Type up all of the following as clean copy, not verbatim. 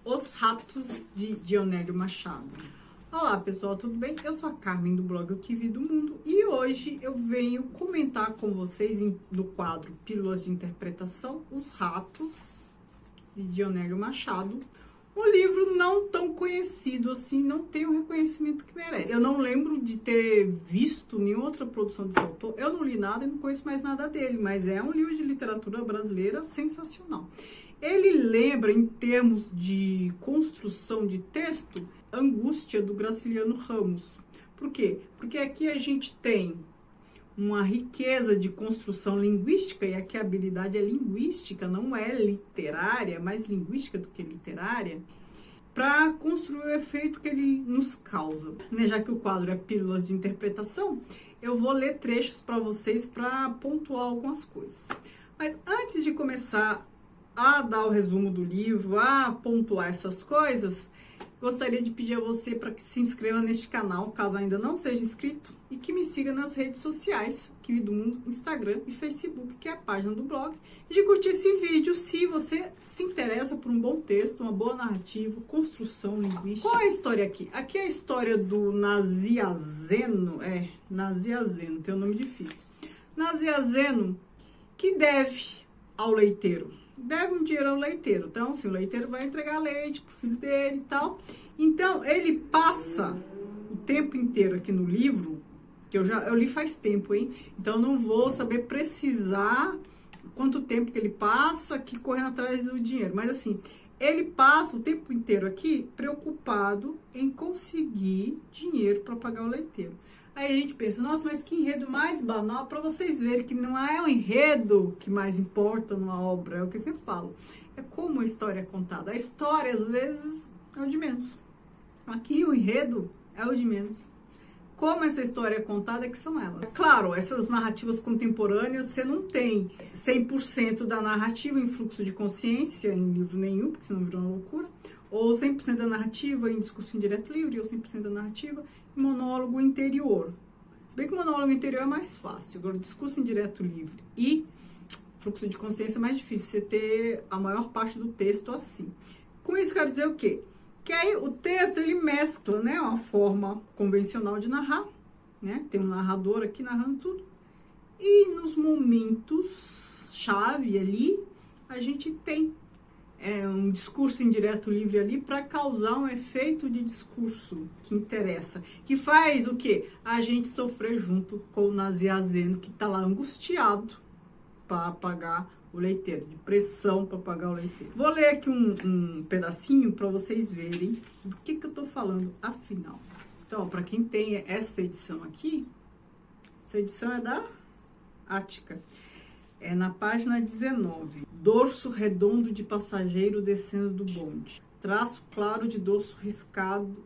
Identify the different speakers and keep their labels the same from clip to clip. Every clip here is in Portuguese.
Speaker 1: Os Ratos, de Dionélio Machado. Olá pessoal, tudo bem? Eu sou a Carmen do blog O Que Vi do Mundo e hoje eu venho comentar com vocês no quadro Pílulas de Interpretação, Os Ratos, de Dionélio Machado. Um livro não tão conhecido assim, não tem o reconhecimento que merece. Eu não lembro de ter visto nenhuma outra produção desse autor. Eu não li nada e não conheço mais nada dele, mas é um livro de literatura brasileira sensacional. Ele lembra, em termos de construção de texto, Angústia, do Graciliano Ramos. Por quê? Porque aqui a gente tem uma riqueza de construção linguística, e aqui a habilidade é linguística, não é literária, mais linguística do que literária, para construir o efeito que ele nos causa. Já que o quadro é Pílulas de Interpretação, eu vou ler trechos para vocês para pontuar algumas coisas. Mas antes de começar a dar o resumo do livro, a pontuar essas coisas, gostaria de pedir a você para que se inscreva neste canal, caso ainda não seja inscrito, e que me siga nas redes sociais, Que Vi do Mundo, Instagram e Facebook, que é a página do blog, e de curtir esse vídeo se você se interessa por um bom texto, uma boa narrativa, construção linguística. Qual é a história aqui? Aqui é a história do Nazianzeno, Nazianzeno, tem um nome difícil. Nazianzeno, que deve ao leiteiro. Deve um dinheiro ao leiteiro. Então, assim, o leiteiro vai entregar leite pro filho dele e tal. Então, ele passa o tempo inteiro aqui no livro, que eu li faz tempo, hein? Então, não vou saber precisar quanto tempo que ele passa aqui correndo atrás do dinheiro. Mas, assim, ele passa o tempo inteiro aqui preocupado em conseguir dinheiro para pagar o leiteiro. Aí a gente pensa, nossa, mas que enredo mais banal, para vocês verem que não é o enredo que mais importa numa obra, é o que eu sempre falo. É como a história é contada. A história, às vezes, é o de menos. Aqui o enredo é o de menos. Como essa história é contada é que são elas. Claro, essas narrativas contemporâneas, você não tem 100% da narrativa em fluxo de consciência em livro nenhum, porque senão virou uma loucura. Ou 100% da narrativa em discurso indireto livre, ou 100% da narrativa em monólogo interior. Se bem que o monólogo interior é mais fácil. Agora, o discurso indireto livre e fluxo de consciência é mais difícil você ter a maior parte do texto assim. Com isso, quero dizer o quê? Que aí o texto, ele mescla, né, uma forma convencional de narrar, né? Tem um narrador aqui narrando tudo. E nos momentos-chave ali, a gente tem um discurso indireto livre ali para causar um efeito de discurso que interessa, que faz o quê? A gente sofrer junto com o Nazianzeno, que está lá angustiado para pagar o leiteiro, de pressão para pagar o leiteiro. Vou ler aqui um pedacinho para vocês verem do que eu estou falando afinal. Então, para quem tem essa edição aqui, essa edição é da Ática. É na página 19. Dorso redondo de passageiro descendo do bonde. Traço claro de dorso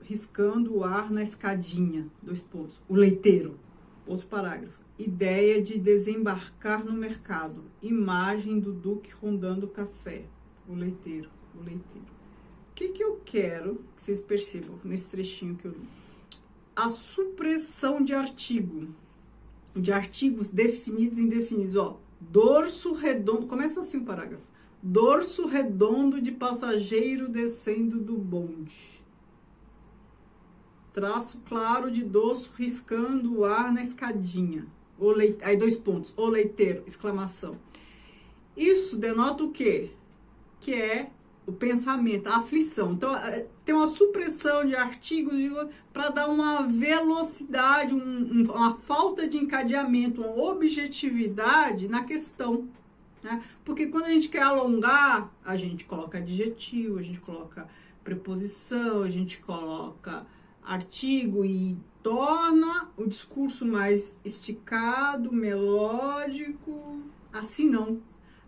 Speaker 1: riscando o ar na escadinha. 2 pontos. O leiteiro. Outro parágrafo. Ideia de desembarcar no mercado. Imagem do duque rondando o café. O leiteiro. O leiteiro. O que eu quero que vocês percebam nesse trechinho que eu li? A supressão de artigo. De artigos definidos e indefinidos. Ó. Dorso redondo, começa assim o parágrafo. Dorso redondo de passageiro descendo do bonde. Traço claro de dorso riscando o ar na escadinha. Aí 2 pontos. O leiteiro, exclamação. Isso denota o quê? Que é o pensamento, a aflição. Então, tem uma supressão de artigos para dar uma velocidade, uma falta de encadeamento, uma objetividade na questão. Né? Porque quando a gente quer alongar, a gente coloca adjetivo, a gente coloca preposição, a gente coloca artigo e torna o discurso mais esticado, melódico. Assim não.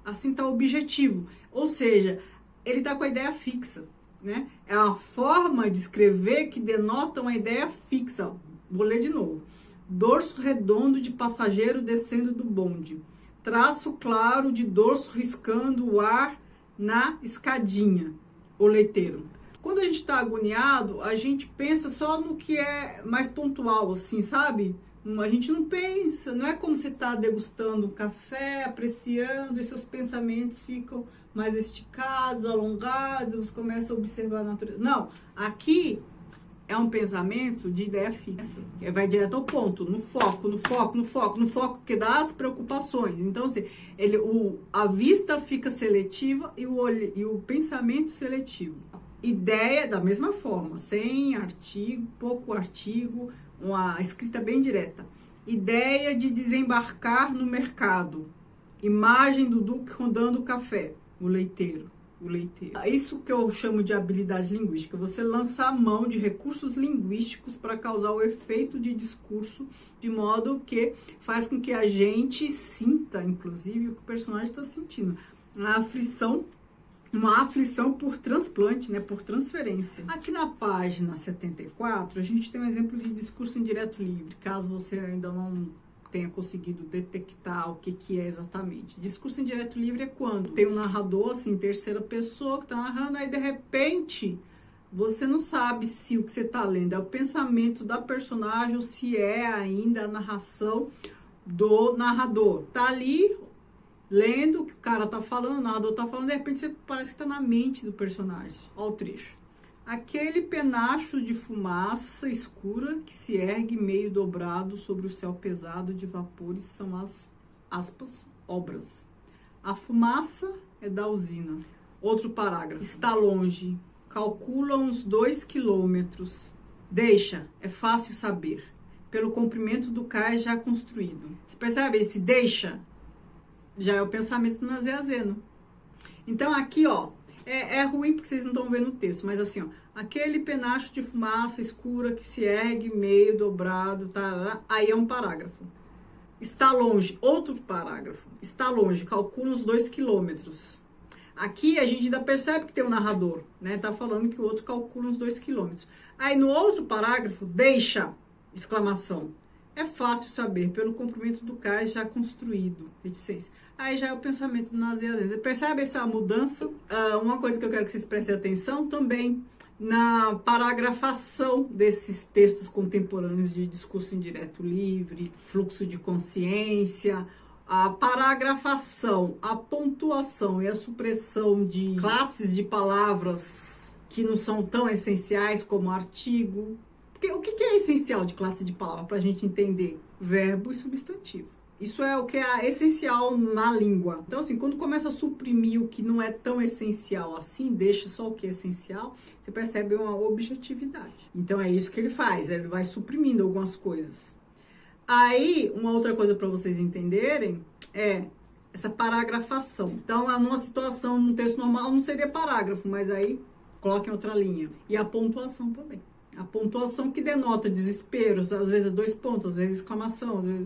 Speaker 1: Assim está o objetivo. Ou seja, ele está com a ideia fixa, né? É a forma de escrever que denota uma ideia fixa. Vou ler de novo. Dorso redondo de passageiro descendo do bonde. Traço claro de dorso riscando o ar na escadinha. O leiteiro. Quando a gente está agoniado, a gente pensa só no que é mais pontual, assim, sabe? A gente não pensa, não é como você está degustando um café, apreciando, e seus pensamentos ficam mais esticados, alongados, você começa a observar a natureza. Não, aqui é um pensamento de ideia fixa, que vai direto ao ponto, no foco, no foco, no foco, no foco que dá as preocupações. Então, assim, a vista fica seletiva e o pensamento seletivo. Ideia, da mesma forma, sem artigo, pouco artigo, uma escrita bem direta. Ideia de desembarcar no mercado. Imagem do Duque rodando o café. O leiteiro. Isso que eu chamo de habilidade linguística. Você lançar a mão de recursos linguísticos para causar o efeito de discurso, de modo que faz com que a gente sinta, inclusive, o que o personagem está sentindo. Uma aflição por transplante, né, por transferência. Aqui na página 74, a gente tem um exemplo de discurso indireto livre, caso você ainda não tenha conseguido detectar o que é exatamente. Discurso indireto livre é quando tem um narrador, assim, em terceira pessoa, que está narrando, aí de repente você não sabe se o que você está lendo é o pensamento da personagem ou se é ainda a narração do narrador. Tá ali lendo o que o cara tá falando, o narrador tá falando, de repente você parece que tá na mente do personagem. Olha o trecho. Aquele penacho de fumaça escura que se ergue meio dobrado sobre o céu pesado de vapores são as, aspas, obras. A fumaça é da usina. Outro parágrafo. Está longe. Calcula uns 2 quilômetros. Deixa, é fácil saber. Pelo comprimento do cais já construído. Você percebe esse deixa? Já é o pensamento do Nazé Azeno. Então, aqui, ó, é ruim porque vocês não estão vendo o texto, mas assim, ó, aquele penacho de fumaça escura que se ergue meio dobrado, tá, aí é um parágrafo. Está longe, outro parágrafo. Está longe, calcula uns 2 quilômetros. Aqui a gente ainda percebe que tem um narrador, né? Tá falando que o outro calcula uns 2 quilômetros. Aí no outro parágrafo, deixa, exclamação. É fácil saber, pelo comprimento do cais já construído, reticência. Aí já é o pensamento do Nazé Azeno. Você percebe essa mudança? Uma coisa que eu quero que vocês prestem atenção também, na paragrafação desses textos contemporâneos de discurso indireto livre, fluxo de consciência, a paragrafação, a pontuação e a supressão de classes de palavras que não são tão essenciais como artigo. Porque o que é essencial de classe de palavra para a gente entender? Verbo e substantivo. Isso é o que é essencial na língua. Então, assim, quando começa a suprimir o que não é tão essencial assim, deixa só o que é essencial, você percebe uma objetividade. Então, é isso que ele faz, ele vai suprimindo algumas coisas. Aí, uma outra coisa para vocês entenderem é essa paragrafação. Então, numa situação, num texto normal, não seria parágrafo, mas aí coloquem outra linha. E a pontuação também. A pontuação que denota desespero, às vezes 2 pontos, às vezes exclamação, às vezes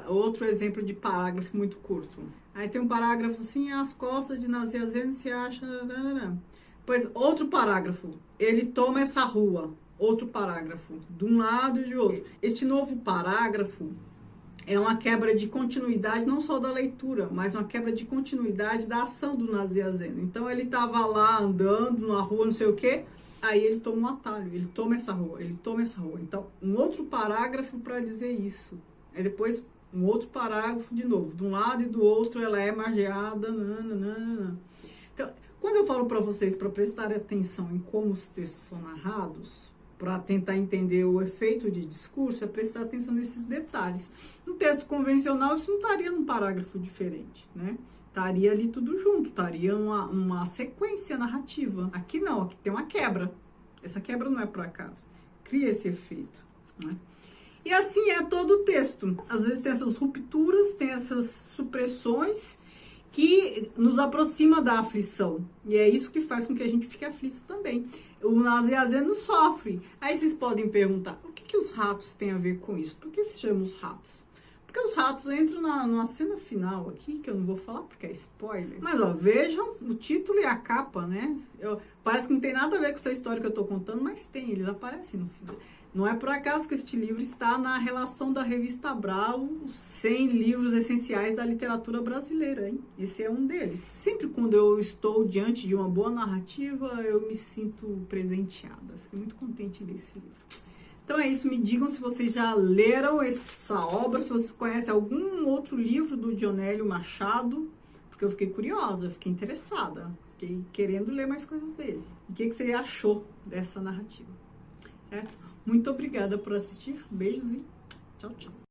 Speaker 1: outro exemplo de parágrafo muito curto. Aí tem um parágrafo assim, as costas de Nazé Azeno se acha... Pois, outro parágrafo, ele toma essa rua. Outro parágrafo, de um lado e de outro. Este novo parágrafo é uma quebra de continuidade, não só da leitura, mas uma quebra de continuidade da ação do Nazé Azeno. Então, ele estava lá andando na rua, não sei o quê, aí ele toma um atalho, ele toma essa rua, ele toma essa rua. Então, um outro parágrafo para dizer isso. Aí depois, um outro parágrafo de novo. De um lado e do outro, ela é margeada. Nananana. Então, quando eu falo para vocês para prestarem atenção em como os textos são narrados, para tentar entender o efeito de discurso, é prestar atenção nesses detalhes. No texto convencional, isso não estaria num parágrafo diferente, né? Estaria ali tudo junto, estaria uma sequência narrativa. Aqui não, aqui tem uma quebra. Essa quebra não é por acaso. Cria esse efeito, né? E assim é todo o texto. Às vezes tem essas rupturas, tem essas supressões que nos aproxima da aflição. E é isso que faz com que a gente fique aflito também. O Nazé Azeno sofre. Aí vocês podem perguntar, o que os ratos têm a ver com isso? Por que se chamam os ratos? Porque os ratos entram numa cena final aqui, que eu não vou falar porque é spoiler. Mas, ó, vejam o título e a capa, né? Parece que não tem nada a ver com essa história que eu tô contando, mas tem, eles aparecem no final. Não é por acaso que este livro está na relação da revista Abrao, os 100 livros essenciais da literatura brasileira, hein? Esse é um deles. Sempre quando eu estou diante de uma boa narrativa, eu me sinto presenteada. Fico muito contente desse livro. Então é isso, me digam se vocês já leram essa obra, se vocês conhecem algum outro livro do Dionélio Machado, porque eu fiquei curiosa, eu fiquei interessada, fiquei querendo ler mais coisas dele. E o que você achou dessa narrativa? Certo? Muito obrigada por assistir, beijos e tchau, tchau.